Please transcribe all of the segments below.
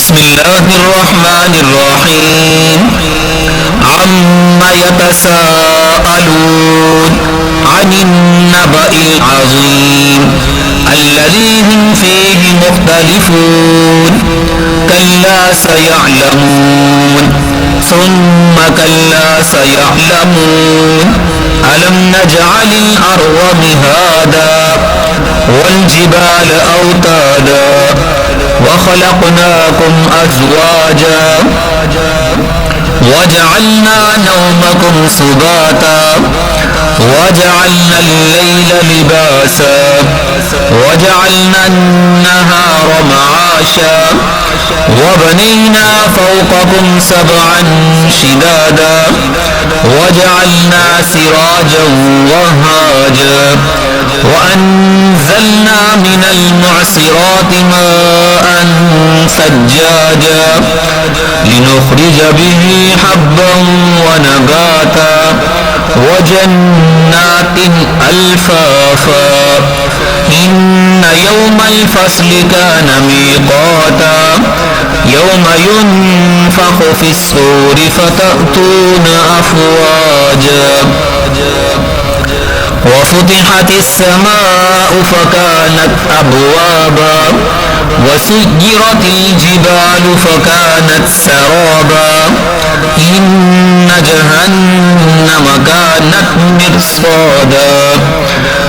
بسم الله الرحمن الرحيم عما يتساءلون عن النبأ العظيم الذي هم فيه مختلفون كلا سيعلمون ثم كلا سيعلمون ألم نجعل الأرض مهادا والجبال أوتادا وخلقناكم أزواجا وجعلنا نومكم سباتا وجعلنا الليل لباسا وجعلنا النهار معاشا وبنينا فوقكم سبعا شدادا وجعلنا سراجا وهاجا وأنزلنا من المعصرات ماء ثجاجا لنخرج به حبا ونباتا وجنات ألفافا إن يوم الفصل كان ميقاتا يوم ينفخ في الصور فتأتون أفواجا وفتحت السماء فكانت أبوابا وسيرت الجبال فكانت سرابا إن جهنم كانت مرصادا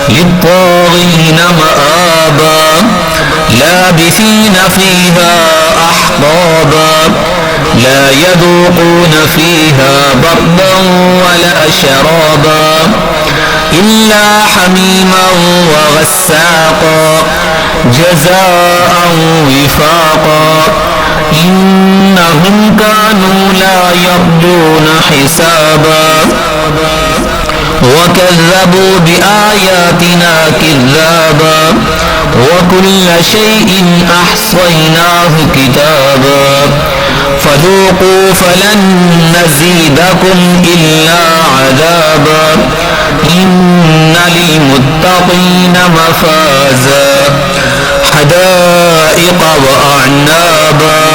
للطاغين مآبا لابثين فيها أحقابا لا يذوقون فيها بردا ولا شرابا إلا حميما وغساقا جزاء وفاقا إنهم كانوا لا يرجون حسابا وكذبوا بآياتنا كذابا وكل شيء أحصيناه كتابا فذوقوا فلن نزيدكم إلا عذابا إن للمتقين مفازا حدائق وأعنابا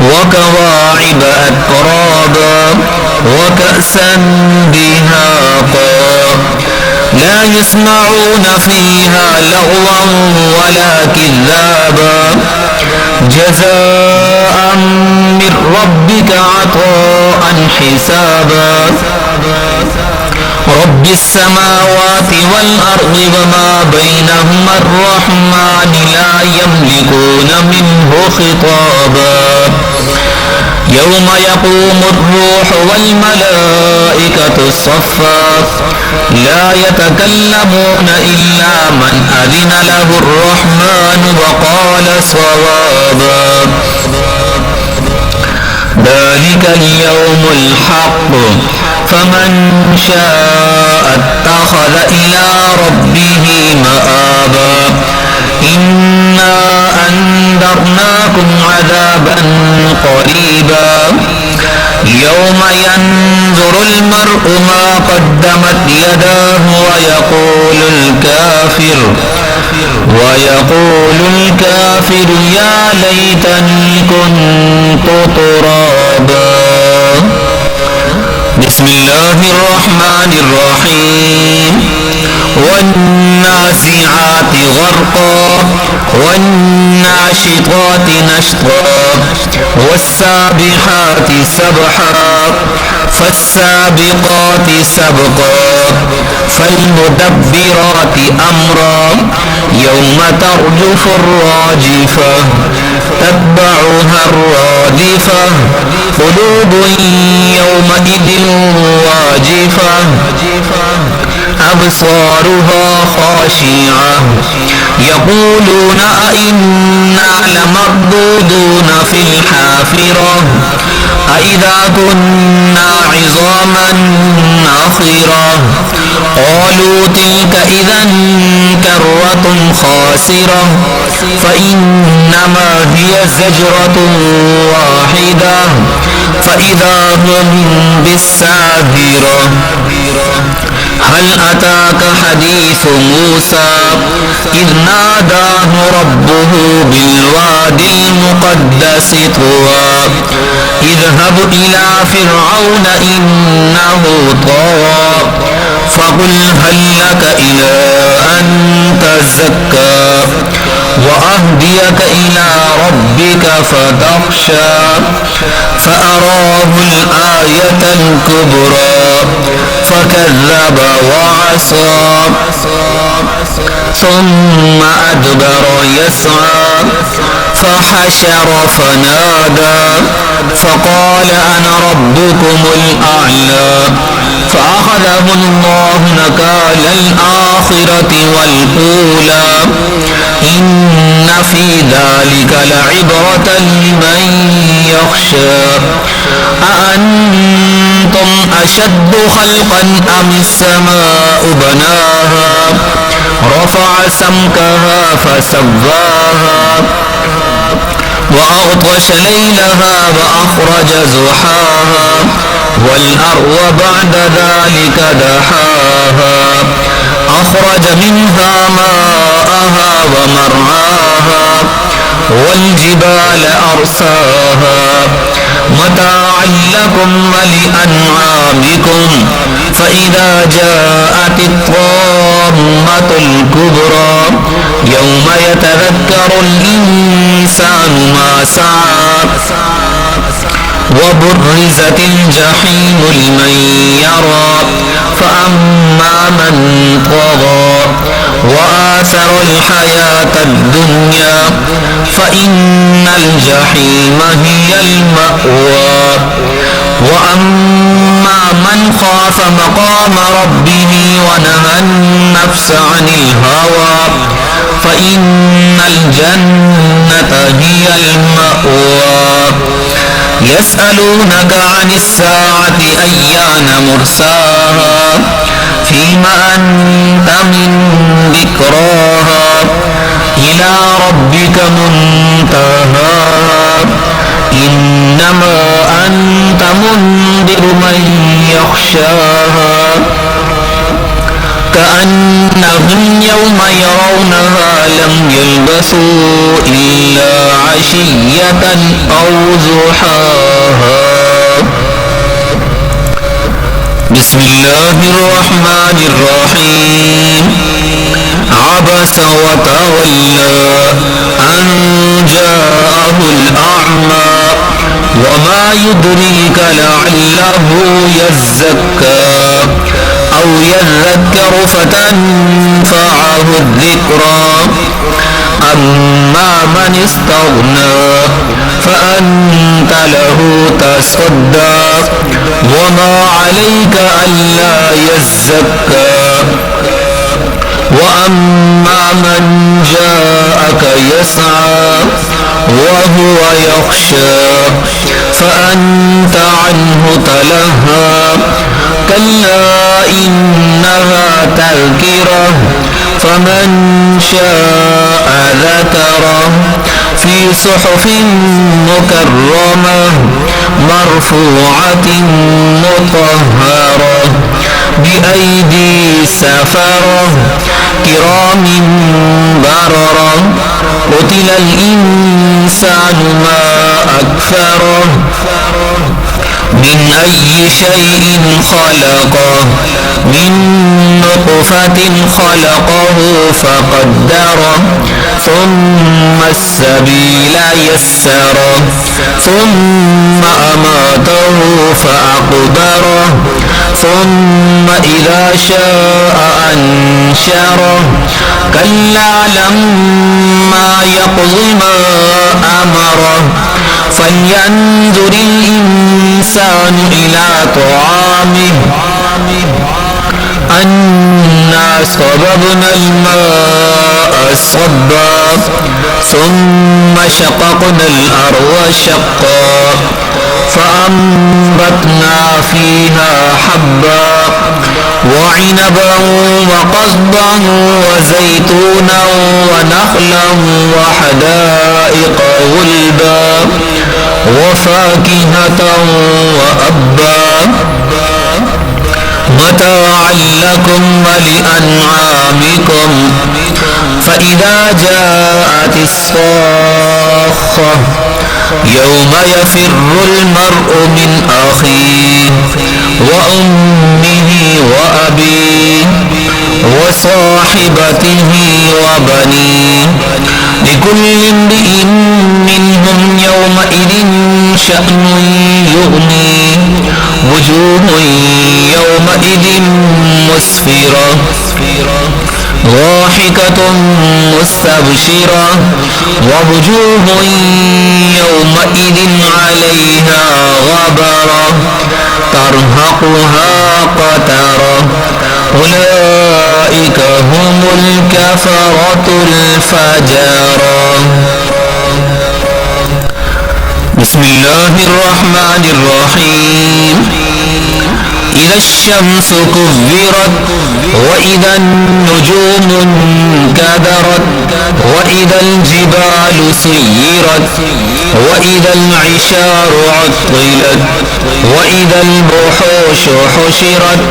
وكواعب أترابا وكأسا دهاقا لا يسمعون فيها لغوا ولا كذابا جزاء من ربك عطاء حسابا رب السماوات والأرض وما بينهما الرحمن لا يملكون منه خطابا يوم يقوم الروح والملائكة صفا لا يتكلمون إلا من أذن له الرحمن وقال صوابا ذلك اليوم الحق فمن شاء اتخذ إلى ربه مآبا إنا أنذرناكم عذابا قريبا يوم ينظر المرء ما قدمت يداه ويقول الكافر يا ليتني كنت ترابا بسم الله الرحمن الرحيم والنازعات غرقا والناشطات نشطا والسابحات سبحا فالسابقات سبقا فالمدبرات أمرا يوم ترجف الراجفة تتبعها الرادفة قلوب يومئذ واجفة أبصارها خاشعة يقولون أئنا لمردودون في الحافرة أئذا كنا عظاما نخرة قالوا تلك إذا كرة خاسرة فإنما هي زجرة واحدة فإذا هم بالساهرة هل أتاك حديث موسى إذ ناداه ربه بالواد المقدس طوى اذهب إلى فرعون إنه طغى فقل هل لك إلى أن تزكى وأهديك إلى ربك فتخشى فأراه الآية الكبرى فكذب وعصى ثم أدبر يسعى فحشر فنادى فقال أنا ربكم الأعلى فأخذه الله نكال الآخرة والأولى إن في ذلك لعبرة لمن يخشى أأنتم أشد خلقا أم السماء بناها رفع سمكها فسواها وأغطش ليلها وأخرج زحاها والأرض بعد ذلك دحاها أخرج منها ماءها ومرعاها والجبال أرساها متاعا لكم ولأنعامكم فإذا جاءت الطامة الكبرى يوم يتذكر الإنسان ما سعى وبرزت الجحيم لمن يرى فأما من طغى وآثر الحياة الدنيا فإن الجحيم هي المأوى وأما من خاف مقام ربه ونهى النفس عن الهوى فإن الجنة هي المأوى يسألونك عن الساعة أيان مرساها فيما أنت من ذكراها إلى ربك منتهاها إنما أنت منذر من يخشاها كأنهم يوم يرونها لم يلبثوا إلا عشية أو ضحاها بسم الله الرحمن الرحيم عبس وتولى أن جاءه الأعمى وما يدريك لعله يزكى أو يذكر فتنفعه الذكرى أما من استغنى فأنت له تصدى وما عليك ألا يزكى وأما من جاءك يسعى وهو يخشى فأنت عنه تلهى كلا إنها تذكرة فمن شاء ذكره في صحف مكرمة مرفوعة مطهرة بأيدي سفرة كرام بررة قتل الإنسان ما أكفره من أي شيء خلقه من نطفة خلقه فقدره ثم السبيل يسره ثم أماته فأقبره ثم إذا شاء أنشره كلا لما يقض ما أمره فلينظر الإنسان إلى طعامه أنا صببنا الماء صبا ثم شققنا الأرض شقا فأنبتنا فيها حبا وعنبا وقضبا وزيتونا ونخلا وحدائق غلبا وفاكهة وأبا متاعا لكم ولأنعامكم فإذا جاءت الصاخة يوم يفر المرء من أخيه وأمه وأبيه وصاحبته وبنيه لكل امرئ منهم يومئذ شأن يغنيه وجوه يومئذ مسفرة ضاحكة مستبشرة ووجوه يومئذ عليها غبرة ترهقها قترة أولئك هم الكفرة الفجرة. بسم الله الرحمن الرحيم. إذا الشمس كورت وإذا النجوم انكدرت وإذا الجبال سيرت وإذا العشار عطلت وإذا الوحوش حشرت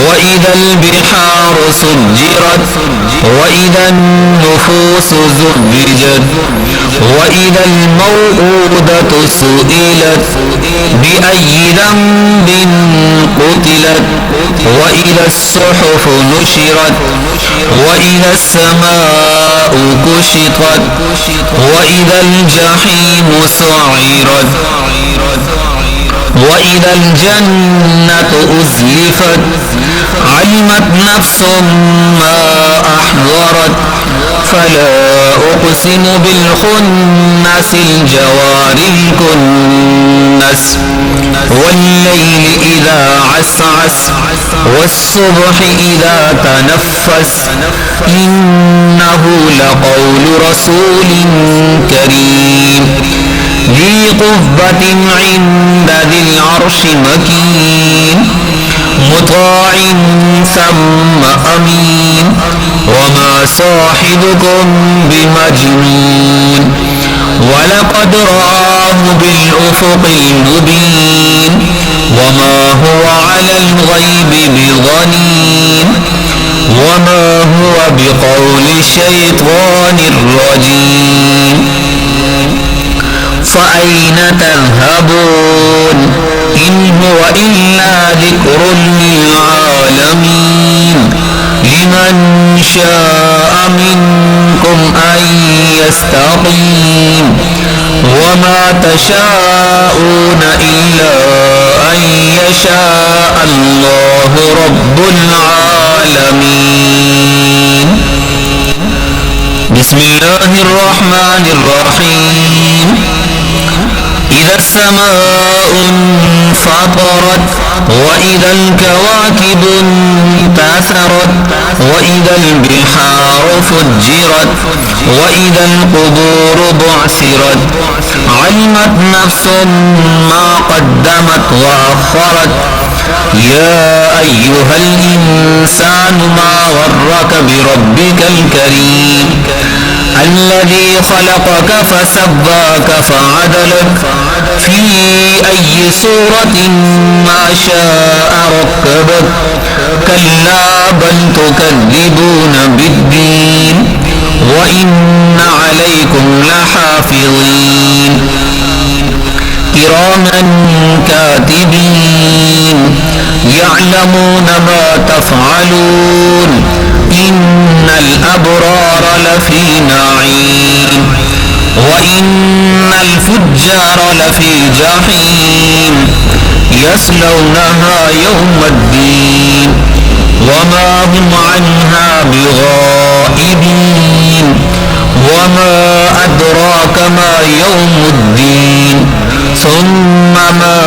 وإذا البحار سجرت وإذا النفوس زوجت وإذا الموءودة سئلت بأي ذنب قتلت وإذا الصحف نشرت وإذا السماء كشطت وإذا الجحيم سعرت وإذا الجنة أزلفت علمت نفس ما أحضرت فلا أقسم بالخنس الجوار الكنس والليل إذا عسعس والصبح إذا تنفس إنه لقول رسول كريم ذي قوة عند ذي العرش مكين مطاع ثم أمين وما صاحبكم بمجنون ولقد رآه بالأفق المبين وما هو على الغيب بضنين وما هو بقول شيطان رجيم فأين تذهبون إن هو إلا ذكر للعالمين لمن شاء منكم أن يستقيم وما تشاءون إلا أن يشاء الله رب العالمين. بسم الله الرحمن الرحيم. إذا السماء انفطرت وإذا الكواكب انتثرت وإذا البحار فجرت وإذا القبور بعثرت علمت نفس ما قدمت وأخرت يا أيها الإنسان ما غرك بربك الكريم الذي خلقك فسواك فعدلك في أي صورة ما شاء ركبك كلا بل تكذبون بالدين وإن عليكم لحافظين كراما كاتبين يعلمون ما تفعلون إن الأبرار لفي نعيم وإن الفجار لفي جحيم يصلونها يوم الدين وما هم عنها بغائبين وما أدراك ما يوم الدين ثم ما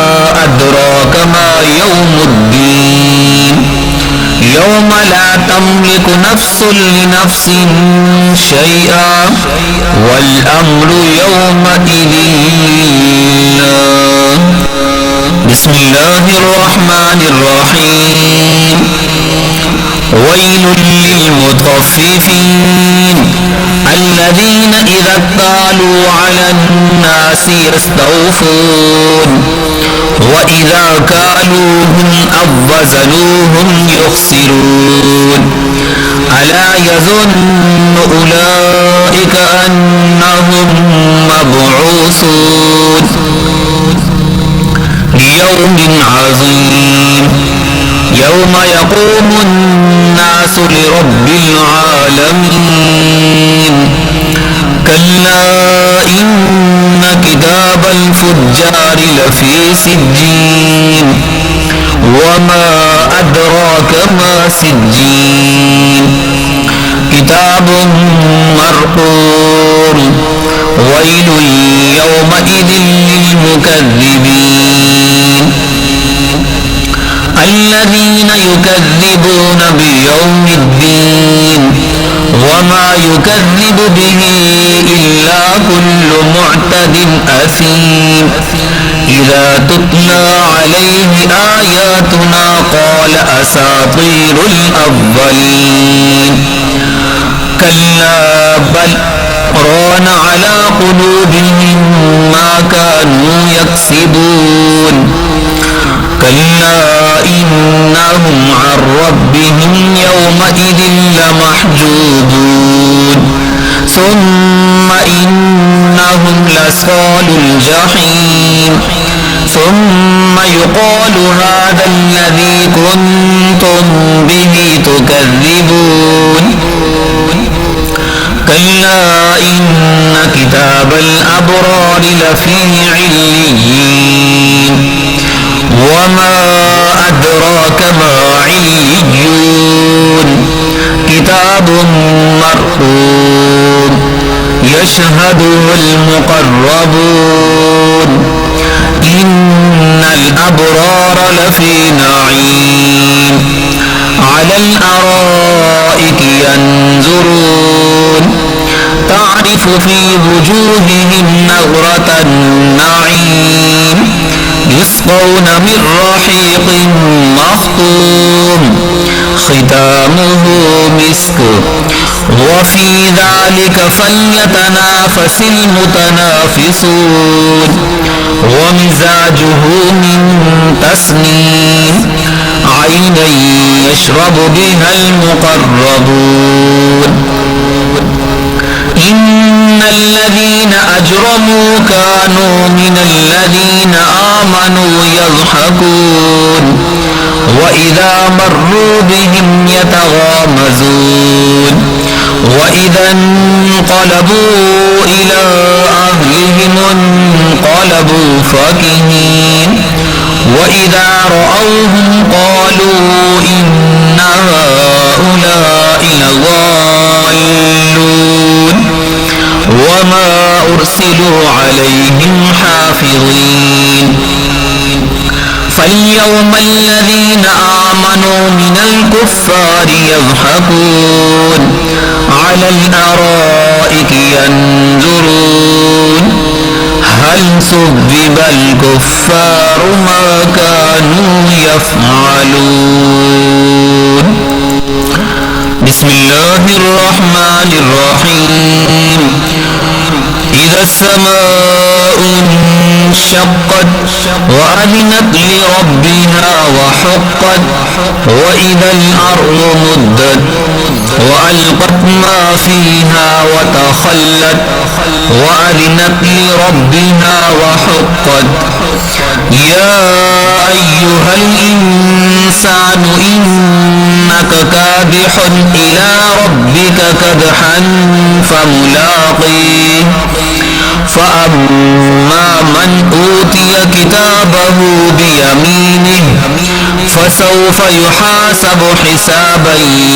أدراك ما يوم الدين يوم لا تملك نفس لنفس شيئا والأمر يومئذ لله. بسم الله الرحمن الرحيم. ويل للمطففين الذين إذا اكتالوا على الناس يستوفون وإذا كالوهم أو وزنوهم يخسرون ألا يظن أولئك أنهم مبعوثون ليوم عظيم يوم يقوم الناس لرب العالمين كلا إن كتاب الفجار لفي سجين وما أدراك ما سجين كتاب مرقوم ويل يومئذ للمكذبين الذين يكذبون بيوم الدين وما يكذب به إلا كل معتد أثيم إذا تتلى عليه آياتنا قال أساطير الأولين كلا بل ران على قلوبهم ما كانوا يكسبون كلا إنهم عن ربهم يومئذ لمحجوبون ثم إنهم لصال الجحيم ثم يقال هذا الذي كنتم به تكذبون كلا إن كتاب الأبرار لفي عليين وما أدراك ما عليون كتاب مرقوم يشهده المقربون إن الأبرار لفي نعيم على الأرائك ينظرون تعرف في وجوههم نظرة النعيم يسقون من رحيق مختوم ختامه مسك وفي ذلك فليتنافس المتنافسون ومزاجه من تسنيم عينا يشرب بها المقربون إن الذين أجرموا كانوا من الذين آمنوا يضحكون وإذا مروا بهم يتغامزون وإذا انقلبوا إلى أهلهم انقلبوا فكهين وإذا رأوهم قالوا إن هؤلاء لضالون وما أرسلوا عليهم حافظين فاليوم الذين آمنوا من الكفار يضحكون على الأرائك ينظرون هل ثوب الكفار ما كانوا يفعلون بسم الله الرحمن الرحيم إذا السماء انشقت وأذنت لربها وحقت وإذا الأرض مدت وألقت ما فيها وتخلت وأذنت لربها وحقت يا أيها الإنسان إنك كادح إلى ربك كدحا فملاقيه فأما من أوتي كتابه بيمينه فسوف يحاسب حسابا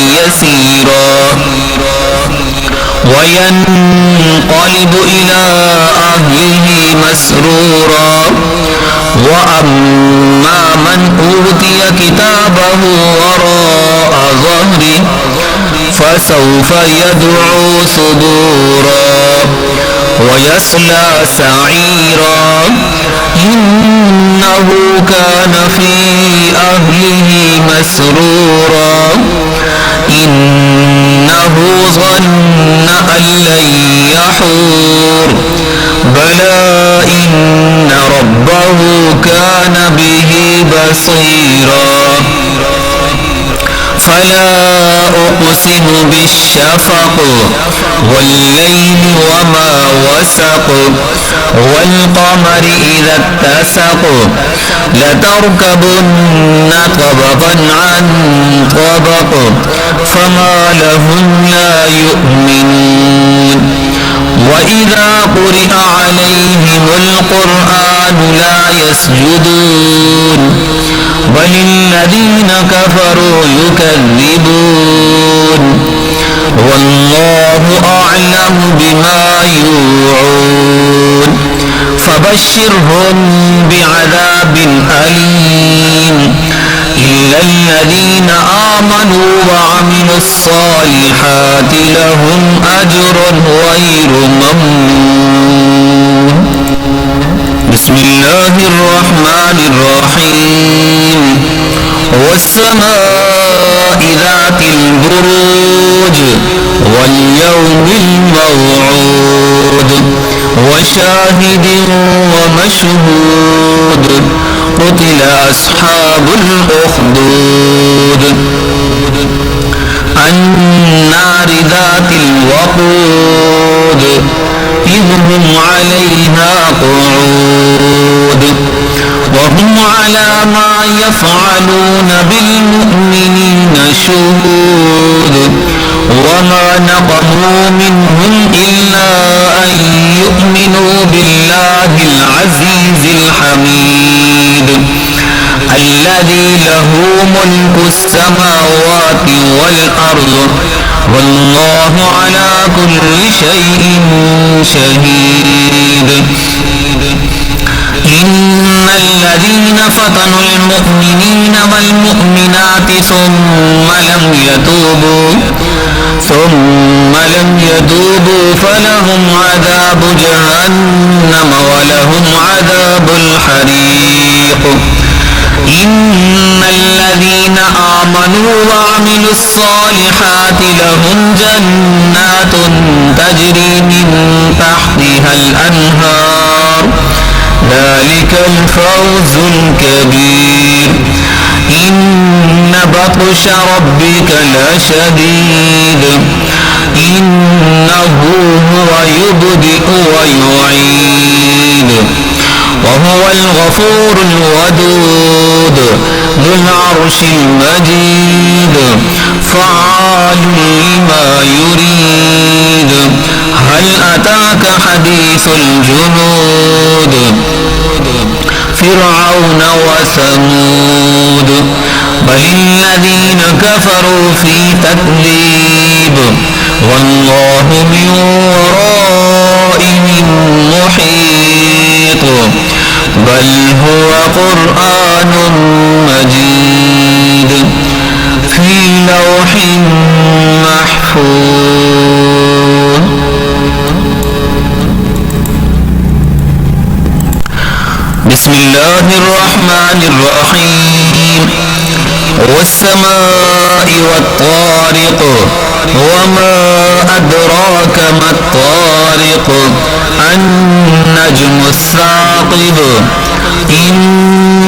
يسيرا وينقلب إلى أهله مسرورا وأما من أوتي كتابه وراء ظهره فسوف يدعو ثبورا ويصلى سعيرا إنه كان في أهله مسرورا إنه ظن أن لن يحور بلى إن ربه كان به بصيرا فلا أقسم بالشفق والليل وما وسق والقمر إذا اتسق لتركبن طبقا عن طبق فما لهم لا يؤمنون وإذا قرئ عليهم القرآن لا يسجدون بل الذين كفروا يكذبون والله أعلم بما يوعون فبشرهم بعذاب أليم إلا الذين آمنوا وعملوا الصالحات لهم أجر غير ممنون. بسم الله الرحمن الرحيم والسماء ذات البروج واليوم الموعود وشاهد ومشهود قتل أصحاب الأخدود النار ذات الوقود إذ هم عليها قعود وهم على ما يفعلون بالمؤمنين شهود وما نقموا منهم إلا أن يؤمنوا بالله العزيز الحميد الذي له ملك السماوات والأرض والله على كل شيء شهيد. إن الذين فتنوا المؤمنين والمؤمنات ثم لم يتوبوا فلهم عذاب جهنم ولهم عذاب الحريق. إن الذين آمنوا وعملوا الصالحات لهم جنات تجري من تحتها الأنهار ذلك الفوز الكبير. إن بطش ربك لشديد إنه هو يبدئ ويعيد وهو الغفور الودود ذو العرش المجيد فعال لما يريد. هل أتاك حديث الجنود فرعون وثمود بل الذين كفروا في تكذيب والله من ورائهم محيط بل هو قرآن مجيد في لوح محفوظ. بسم الله الرحمن الرحيم والسماء والطارق وما أدراك ما الطارق النجم الثاقب إن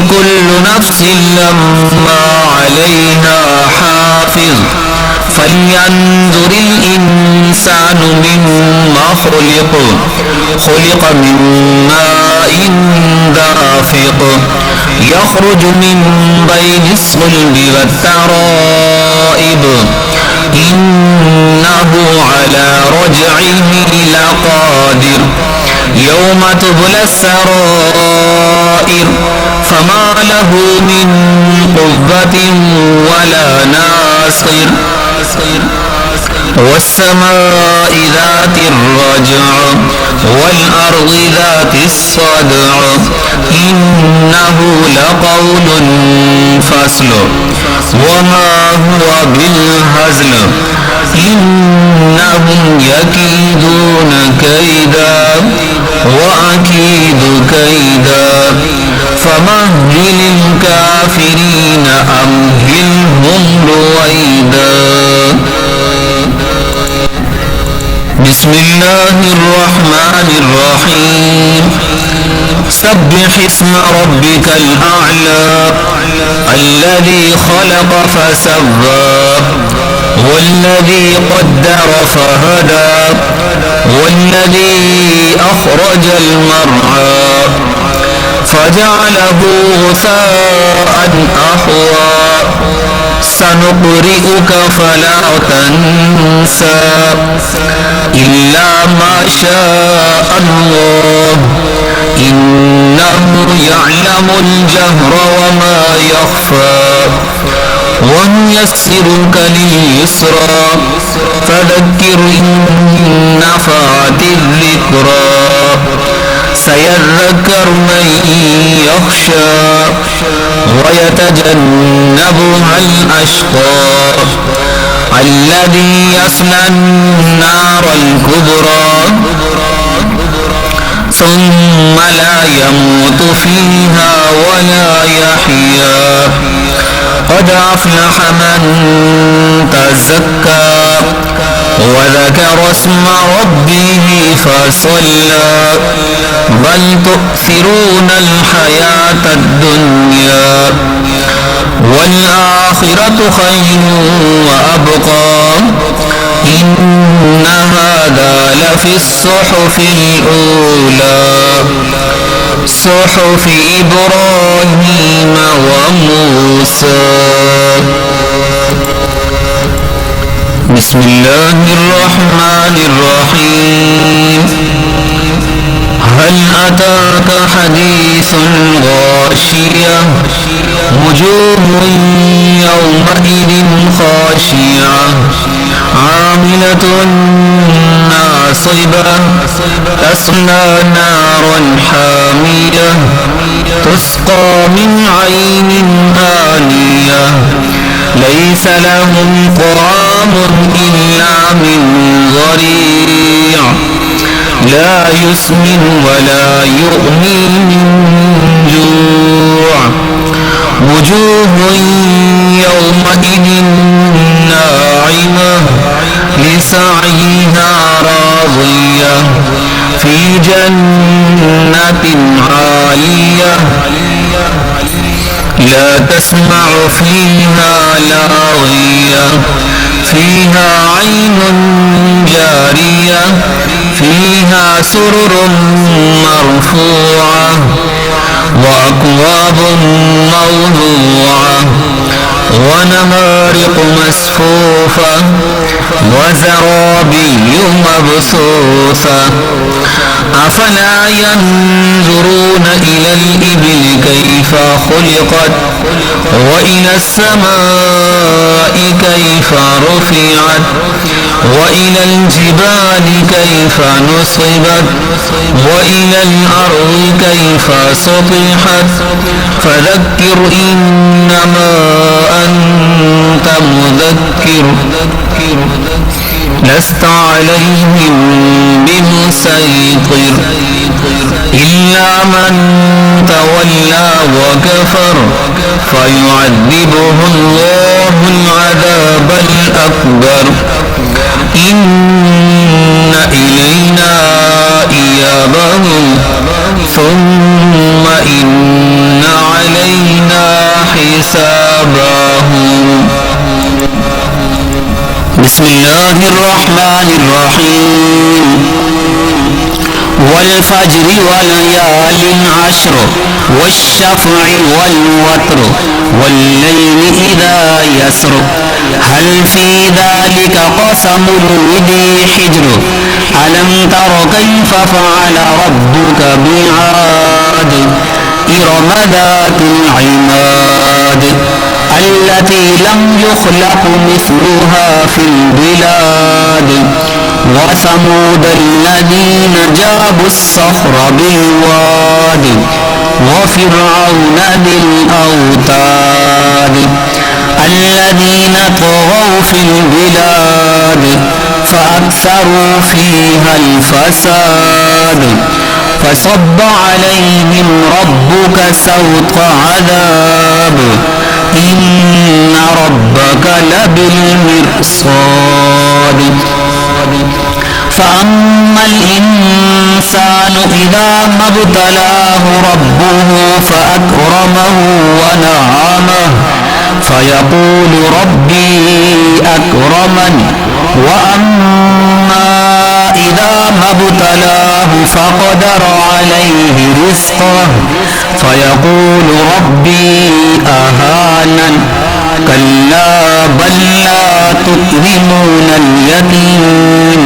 كل نفس لما عليها حافظ فلينظر الإنسان مما خلق من ماء دافق يخرج من بين الصلب والترائب إنه على رجعه لقادر يوم تبلى السرائر فما له من قوة ولا ناصر. والسماء ذات الرجع والأرض ذات الصدع إنه لقول فصل وما هو بالهزل إنهم يكيدون كيدا وأكيد كيدا فمهل الكافرين أمهلهم رويدا. بسم الله الرحمن الرحيم سبح اسم ربك الأعلى الذي خلق فسوى والذي قدر فهدى والذي أخرج المرعى فجعله غثاء أحوى سنقرئك فلا تنسى إلا ما شاء الله إنه يعلم الجهر وما يخفى ونيسرك لليسرى فذكر إن نفعت الذكرى سيذكر من يخشى ويتجنبها الأشقى الذي يصلى النار الكبرى ثم لا يموت فيها ولا يحيا قد أفلح من تزكى وذكر اسم ربه فصلى بل تؤثرون الحياة الدنيا والآخرة خير وأبقى إن هذا لفي الصحف الأولى صحف إبراهيم وموسى. بسم الله الرحمن الرحيم. هل أتاك حديث الغاشية وجوه يومئذ خاشعة عاملة ناصبة تصلى نارا حامية تسقى من عين آنية ليس لهم طعام إلا من ضريع لا يسمن ولا يغني من جوع وجوه يومئذ ناعمة لسعيها راضية في جنة عالية لا تسمع فيها لاغية فيها عين جارية فيها سرر مرفوعة وأكواب موضوعة ونمارق مصفوفة وزرابي مبثوثة أفلا ينظرون إلى الإبل كيف خلقت وإلى السماء كيف رفعت وإلى الجبال كيف نصبت وإلى الأرض كيف سطحت فذكر إنما أنت مذكر لست عليهم بمسيطر إلا من تولى وكفر فيعذبه الله العذاب الأكبر إن إلينا إيابهم ثم إن علينا حسابهم. بسم الله الرحمن الرحيم. والفجر وليال عشر والشفع والوتر والليل إذا يسر هل في ذلك قسم لذي حجر ألم تر كيف فعل ربك بعاد إرم ذات العماد التي لم يخلق مثلها في البلاد وثمود الذين جابوا الصخر بالواد وفرعون ذي الأوتاد الذين طغوا في البلاد فأكثروا فيها الفساد فصب عليهم ربك سوط عذاب إن ربك لبالمرصاد فأما الإنسان الإنسان إذا ما ابتلاه ربه فأكرمه ونعمه فيقول ربي أكرمن وأما إذا ما ابتلاه فقدر عليه رزقه فيقول ربي أهانن كلا بل لا تكرمون اليتيم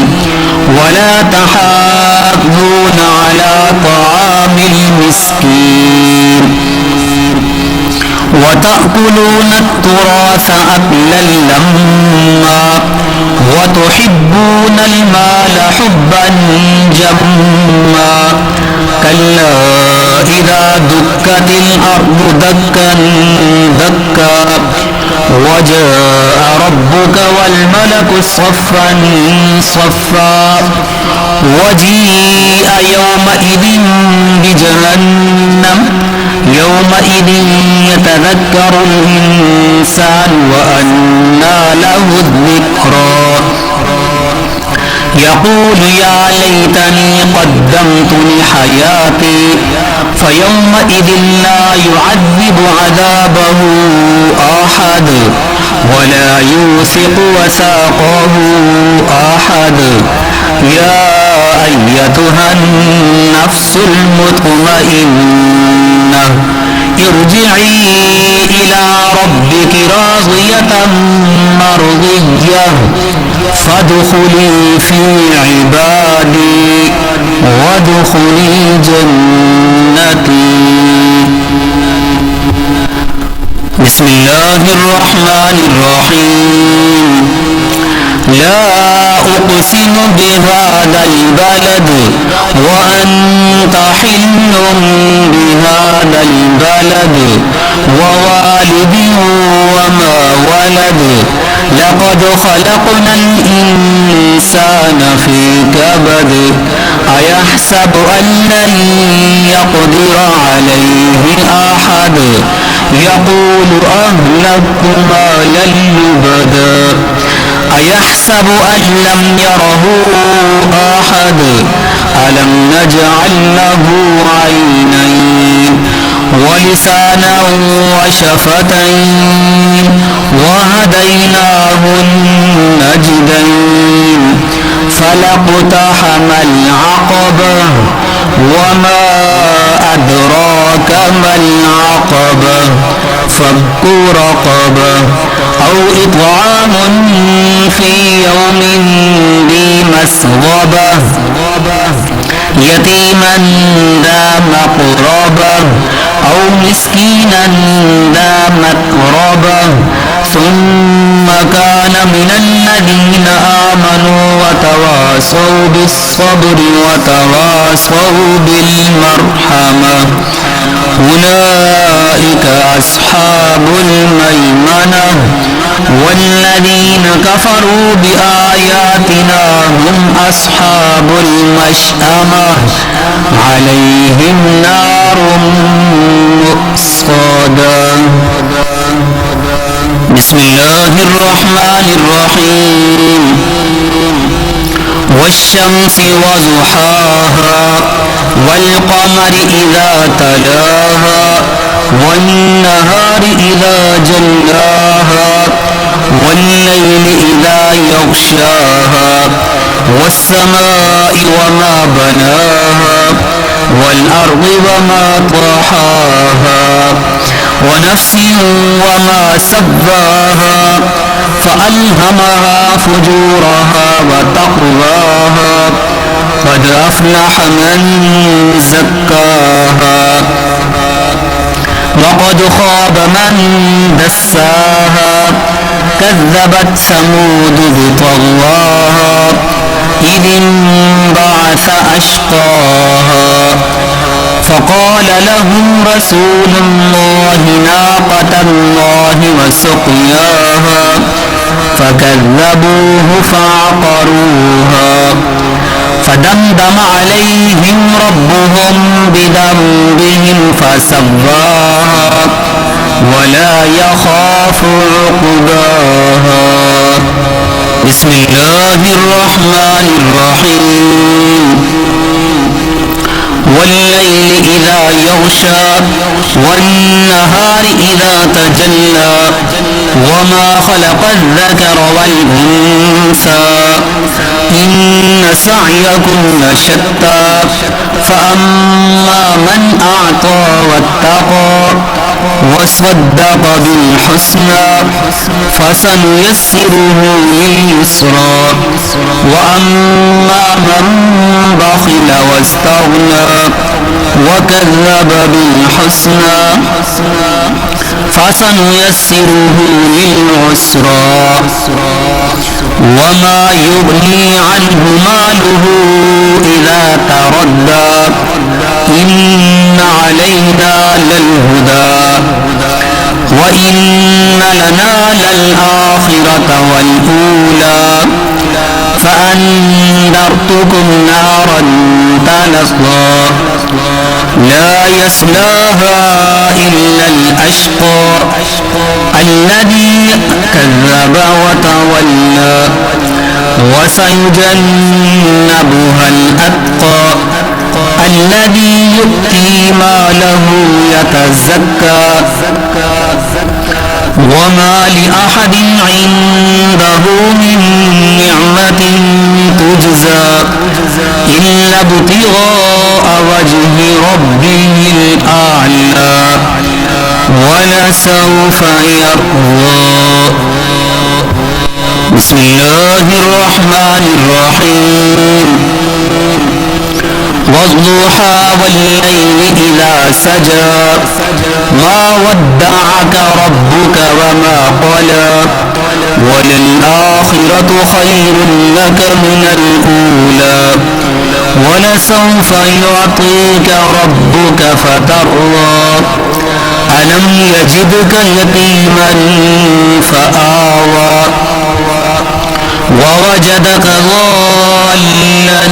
ولا تحاضون على طعام المسكين وتأكلون التراث أكلا لما وتحبون المال حبا جما كلا إذا دكت الأرض دكا دكا وجاء ربك والملك صفا صفا وجيء يومئذ بجهنم يومئذ يتذكر الإنسان وأنى له الذكرى يقول يا ليتني قدمت لحياتي فيومئذ لا يعذب عذابه أحد ولا يوثق وثاقه أحد يا أيتها النفس المطمئنة ارجعي إلى ربك راضية مرضية فادخلي في عبادي وادخلي جنتي. بسم الله الرحمن الرحيم. لا أقسم بهذا البلد وأنت حل بهذا البلد ووالد وما ولد لقد خلقنا الإنسان في كبد أيحسب أن لن يقدر عليه أحد يقول أهلكت مالا لبدا أيحسب أن لم يره أحد ألم نجعل له عينين ولسانا وشفتين وهديناه النجدين فلاقتحم العقبة وما أدراك ما العقبة فك رقبة أو إطعام في يوم ذي مسغبة يتيما ذا مقربة أو مسكينا ذا متربة ثم كان من الذين آمنوا وتواصوا بالصبر وتواصوا بالمرحمة أولئك أصحاب الميمنة والذين كفروا بآياتنا هم أصحاب المشأمة عليهم نار مؤصدة. بسم الله الرحمن الرحيم. والشمس وضحاها والقمر إذا تلاها والنهار إذا جلاها والليل إذا يغشاها والسماء وما بناها والأرض وما طحاها ونفس وما سواها فألهمها فجورها وتقواها قد أفلح من زكاها وقد خاب من دساها كذبت ثمود بطغواها إذ انبعث أشقاها فقال لهم رسول الله ناقة الله وسقياها فكذبوه فعقروها فدمدم عليهم ربهم بذنبهم فسواها ولا يخاف عقباها. بسم الله الرحمن الرحيم. والليل إذا يغشى والنهار إذا تجلى وما خلق الذكر والأنثى إن سعيكم لشتى فأما من أعطى واتقى وصدق بالحسنى فسنيسره لليسرى وأما من بخل واستغنى وكذب بالحسنى فسنيسره للعسرى وما يغني عنه ماله إذا تردى إن علينا للهدى وإن لنا للآخرة والأولى فأنذرتكم نارا تلظى لا يصلاها إلا الأشقى الذي كذب وتولى وسيجنبها الأتقى الذي يؤتي ماله يتزكى وما لأحد عنده من نعمة تجزى إلا ابتغاء وجه ربه الأعلى ولسوف يرضى. بسم الله الرحمن الرحيم والضحى والليل إذا سجى ما ودعك ربك وما قلى وللآخرة خير لك من الأولى ولسوف يعطيك ربك فترضى ألم يجدك يتيما فآوى ووجدك ضالا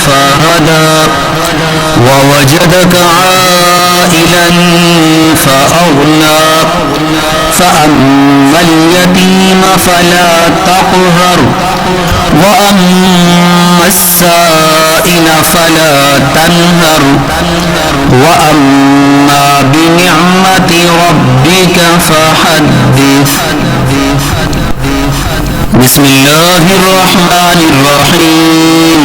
فهدى ووجدك عائلا فأغنى فأما اليتيم فلا تقهر وأما السائل فلا تنهر وأما بنعمة ربك فحدث. بسم الله الرحمن الرحيم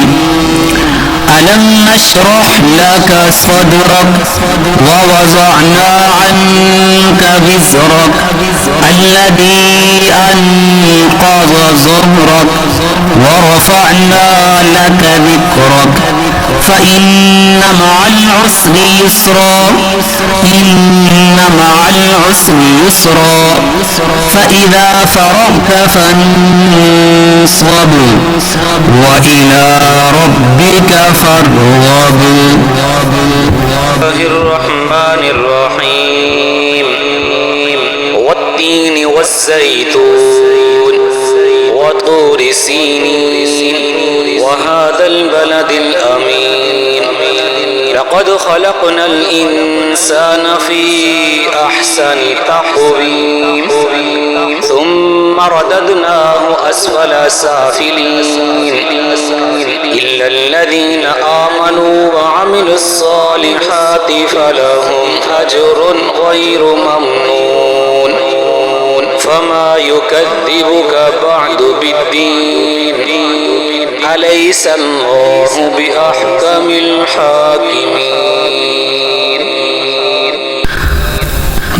ألم نشرح لك صدرك ووضعنا عنك وزرك الذي أنقض ظهرك ورفعنا لك ذكرك فإن مع العسر يسرا إن مع العسر يسرا فإذا فرغت فانصب وإلى ربك فارغب. الله الرحمن الرحيم والتين والزيتون وطور سينين وهذا البلد الأمين لقد خلقنا الإنسان في أحسن تقويم ثم رددناه أسفل سافلين إلا الذين آمنوا وعملوا الصالحات فلهم أجر غير ممنون فما يكذبك بعد بالدين أليس الله بأحكم الحاكمين.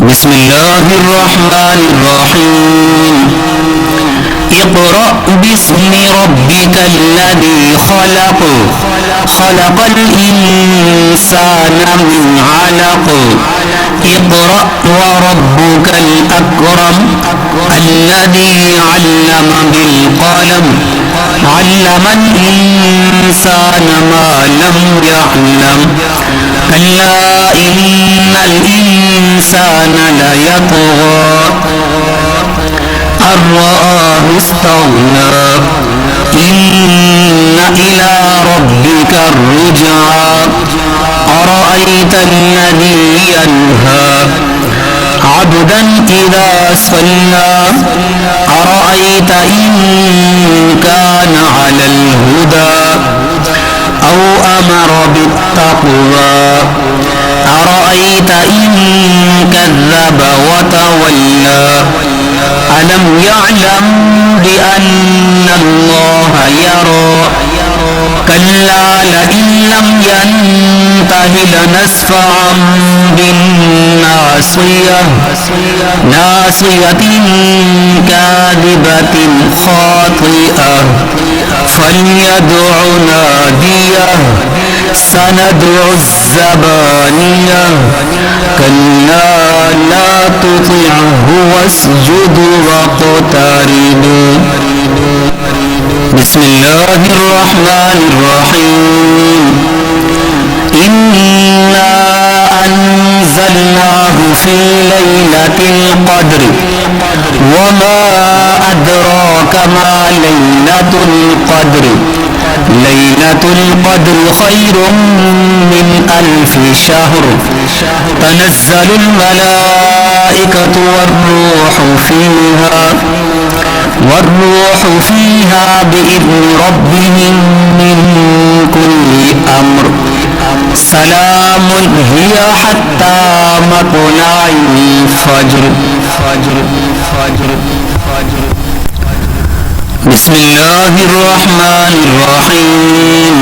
بسم الله الرحمن الرحيم اقرأ باسم ربك الذي خلق خلق الإنسان من علق اقرأ وربك الأكرم الذي علم بالقلم علم الإنسان ما لم يعلم كلا إن الإنسان ليطغى أن رآه استغنى إن إلى ربك الرجعى أرأيت الذي ينهى عبدا إذا صلى أرأيت إن كان على الهدى أو أمر بالتقوى أرأيت إن كذب وتولى ألم يعلم بأن الله يرى كلا لئن لم ينته لنسفعا بالناصية ناصية كاذبة خاطئة فليدع ناديه سندع الزبانية كلا لا تطعه واسجد واقترب. بسم الله الرحمن الرحيم. إنا أنزلناه في ليلة القدر وما أدراك ما ليلة القدر ليلة القدر خير من 1000 شهر تنزل الملائكة والروح فيها بإذن ربهم من كل أمر سلام هي حتى مطلع الفجر. بسم الله الرحمن الرحيم.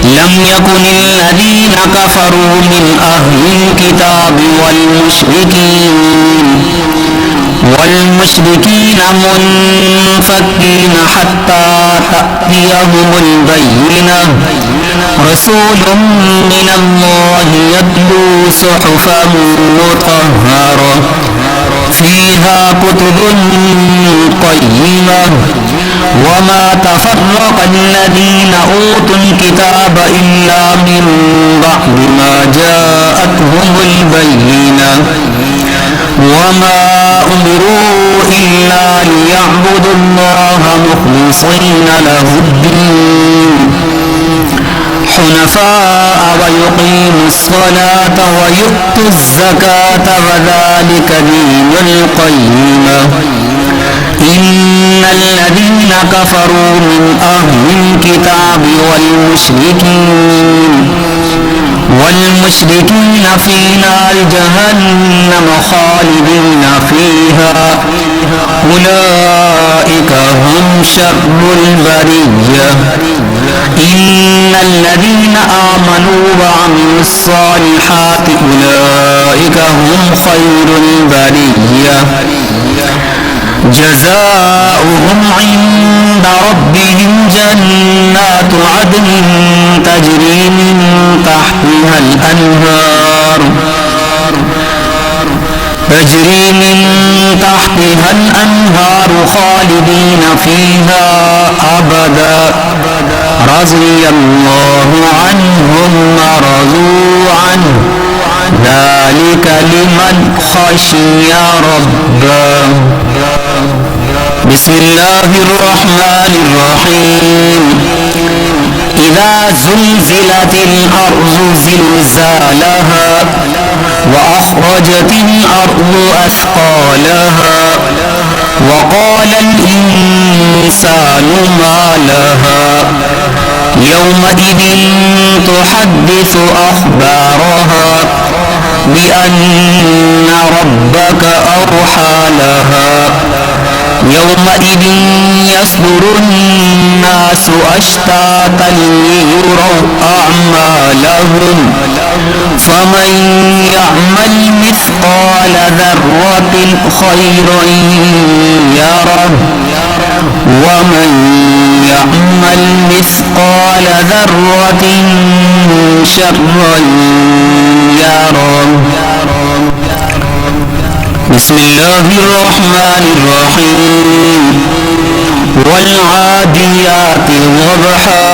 لم يكن الذين كفروا من أهل الكتاب والمشركين منفكين حتى تأتيهم البينة رسول من الله يتلو صحفا مطهرة فيها كتب قيمة وما تفرق الذين أوتوا الكتاب إلا من بعد ما جاءتهم البينة وما أمروا إلا ليعبدوا الله مخلصين له الدين حنفاء ويقيموا الصلاة ويؤتوا الزكاة وذلك دين القيمة. إن الذين كفروا من أهل الكتاب والمشركين في نار جهنم خالدين فيها أولئك هم شر البرية. إن الذين آمنوا وعملوا الصالحات أولئك هم خير البرية جزاؤهم عند ربهم جنات عدن تجري من تحتها الأنهار خالدين فيها أبدا رضي الله عنهم ورضوا عنه ذلك لمن خشي ربه. بسم الله الرحمن الرحيم. إذا زلزلت الأرض زلزالها وأخرجت الأرض أثقالها وقال الإنسان ما لها يومئذ تحدث أخبارها بأن ربك أوحى لها يومئذ يصدر الناس أشتاتا ليروا أعمالهم فمن يعمل مثقال ذرة خيرا يره ومن يعمل مثقال ذرة شرا يره. بسم الله الرحمن الرحيم. والعاديات ضبحا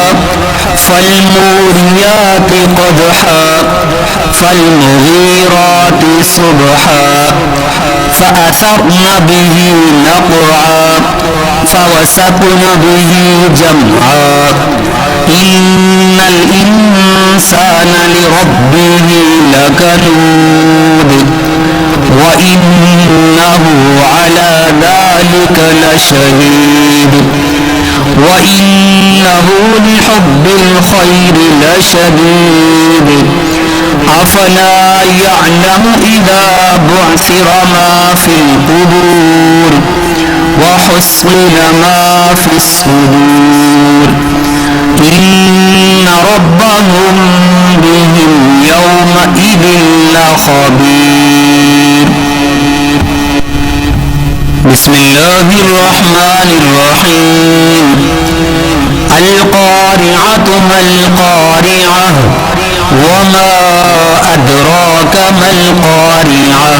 فالموريات قدحا فالمغيرات صبحا فأثرن به نقعا فوسطن به جمعا إن الإنسان لربه لكنود وإنه على ذلك لشهيد وإنه لحب الخير لشديد أفلا يعلم إذا بعثر ما في القبور وحصل ما في الصدور إن ربهم بهم يومئذ لخبير. بسم الله الرحمن الرحيم. القارعة ما القارعة وما أدراك ما القارعة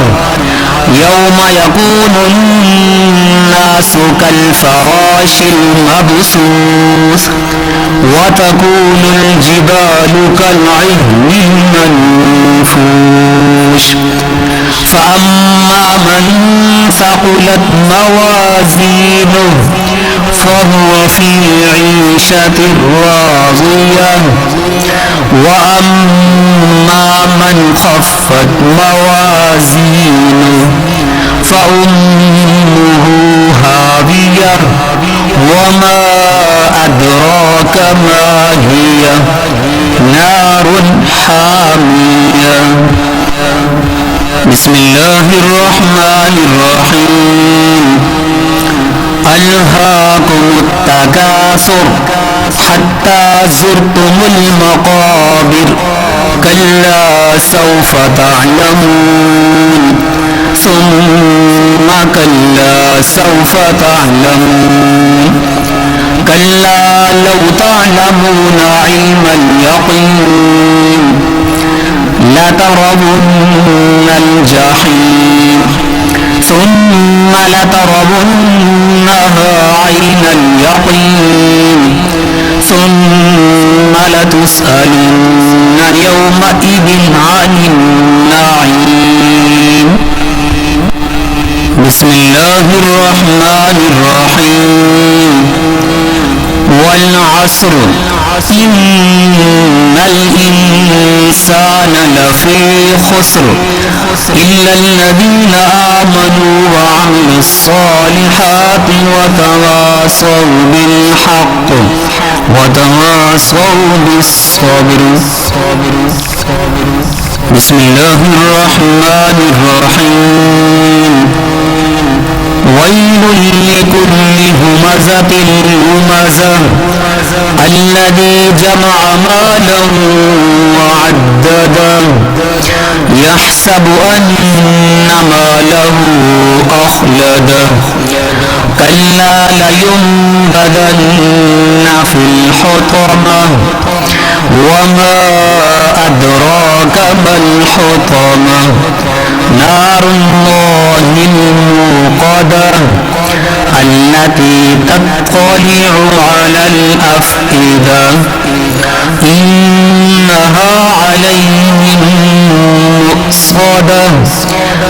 يوم يكون الناس كالفراش المبثوث وتكون الجبال كالعهن المنفوش فأما من ثقلت موازينه فهو في عيشة راضية وأما من خفت موازينه فأمه هاوية وما أدراك ما هي نار حامية. بسم الله الرحمن الرحيم. ألهاكم التكاثر حتى زرتم المقابر كلا سوف تعلمون ثم كلا سوف تعلمون كلا لو تعلمون علم اليقين لترون الجحيم ثم لترونها عين اليقين ثم لتسألن يومئذ عن النعيم. بسم الله الرحمن الرحيم. والعصر إن الإنسان لفي خسر إلا الذين آمنوا وعملوا الصالحات وتواصوا بالحق وتواصوا بالصبر. بسم الله الرحمن الرحيم. ويل لكل همزة لمزة الذي جمع مالا وعدده يحسب أن ماله أخلده كلا لينبذن في الحطمة وما أدراك ما الحطمة نار الله الموقدة التي تطلع على الأفئدة إنها عليهم مؤصدة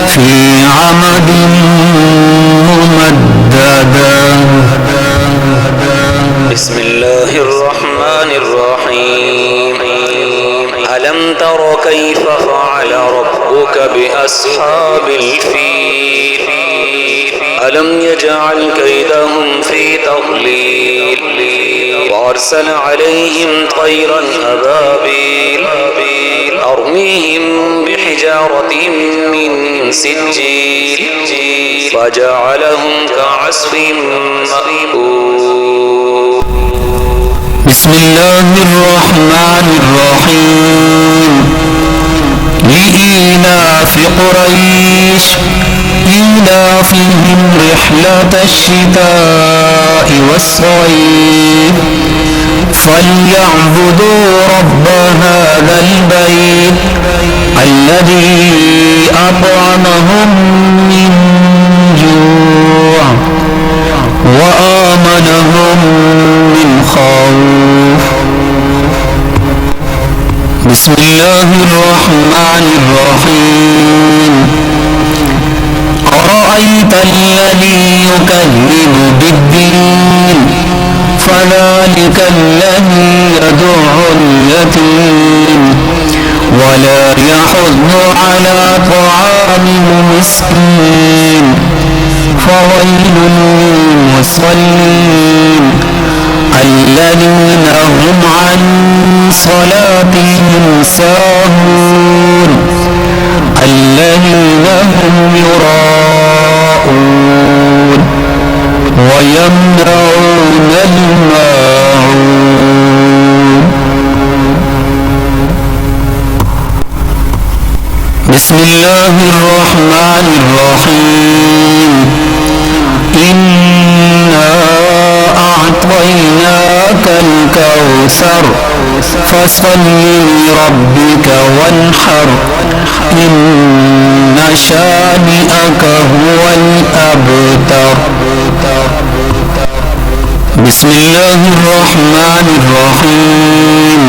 في عمد ممددة. بسم الله الرحمن الرحيم. ألم تر كيف فعل ربك بأصحاب الفيل ألم يجعل كيدهم في تضليل وأرسل عليهم طيرا أبابيل ترميهم بحجارة من سجيل فجعلهم كعصف مأكول. بسم الله الرحمن الرحيم. لإيلاف قريش إيلافهم رحلة الشتاء والصيف فليعبدوا رب هذا البيت الذي أطعمهم من جوع وآمنهم من خوف. بسم الله الرحمن الرحيم. أرأيت الذي يكذب بالدين فذلك الذي يدع اليتيم ولا يحض على طعام المسكين فويل للمصلين الذين هم عن صلاتهم ساهون الذين هم يراءون ويمنعون الماعون. بسم الله الرحمن الرحيم. إنا أعطيناك الكوثر فصل لربك وانحر إن شانئك هو الأبتر. بسم الله الرحمن الرحيم.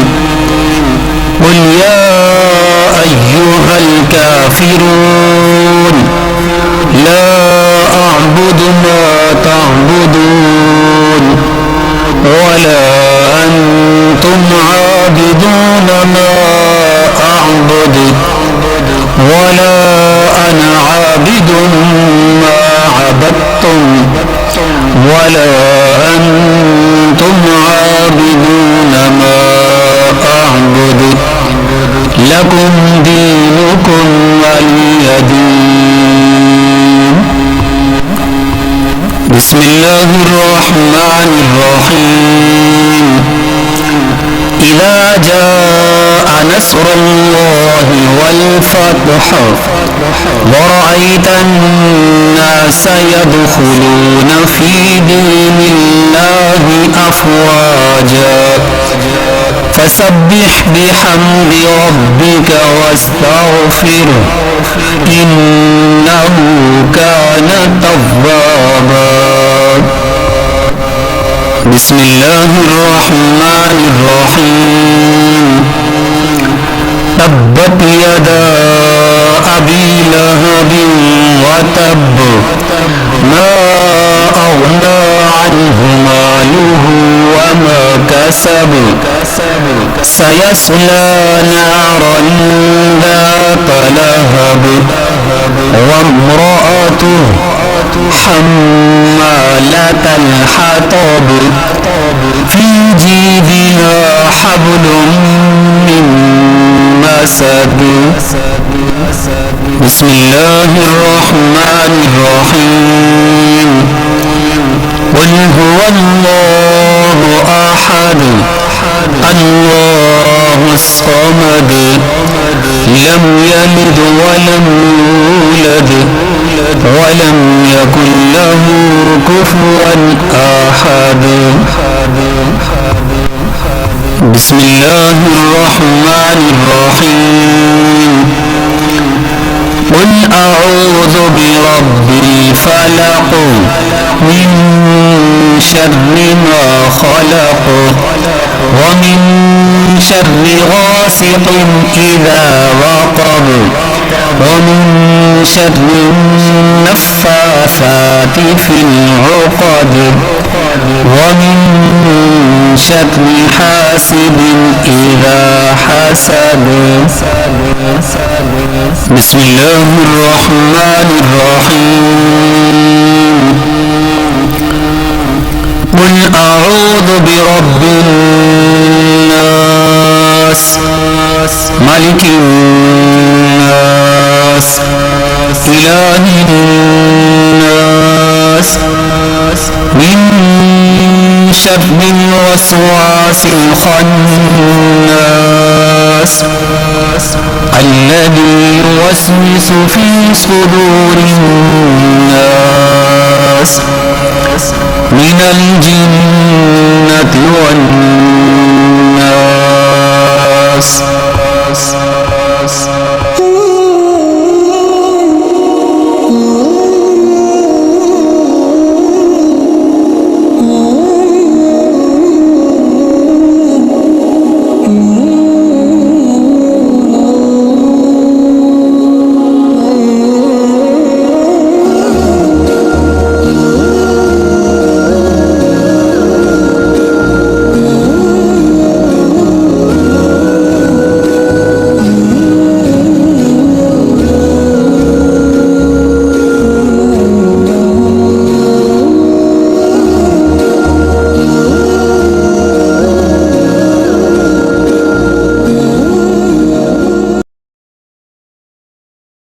قل يا أيها الكافرون لا أعبد ما تعبدون ولا أنتم عابدون ما أعبد ولا أنا عابد ما عبدتم ولا أنتم عابدون ما أعبد لكم دينكم ولي دين. بسم الله الرحمن الرحيم. إذا جاء نصر الله والفتح ورأيت الناس يدخلون في دين الله أفواجا فسبح بحمد ربك واستغفره إنه كان توابا. بسم الله الرحمن الرحيم. تبت يدا أبي لهب وتب ما أغنى عنه ماله وما كسب سيصلى نارا ذات لهب وامرأته حمالة الحطب في جيدها حبل من مسد. بسم الله الرحمن الرحيم. قل هو الله أحد الله الصمد لم يلد ولم يولد ولم يكن له كفوا أحد. بسم الله الرحمن الرحيم. قل أعوذ برب الفلق من شر ما خلق ومن شر غاسق إذا وقب ومن شر النفاثات في العقد ومن شر حاسد إذا حسد. بسم الله الرحمن الرحيم. قل أعوذ برب الناس ملك الناس إله الناس من شر الوسواس الخناس الذي يوسوس في صدور الناس من الجنة والناس.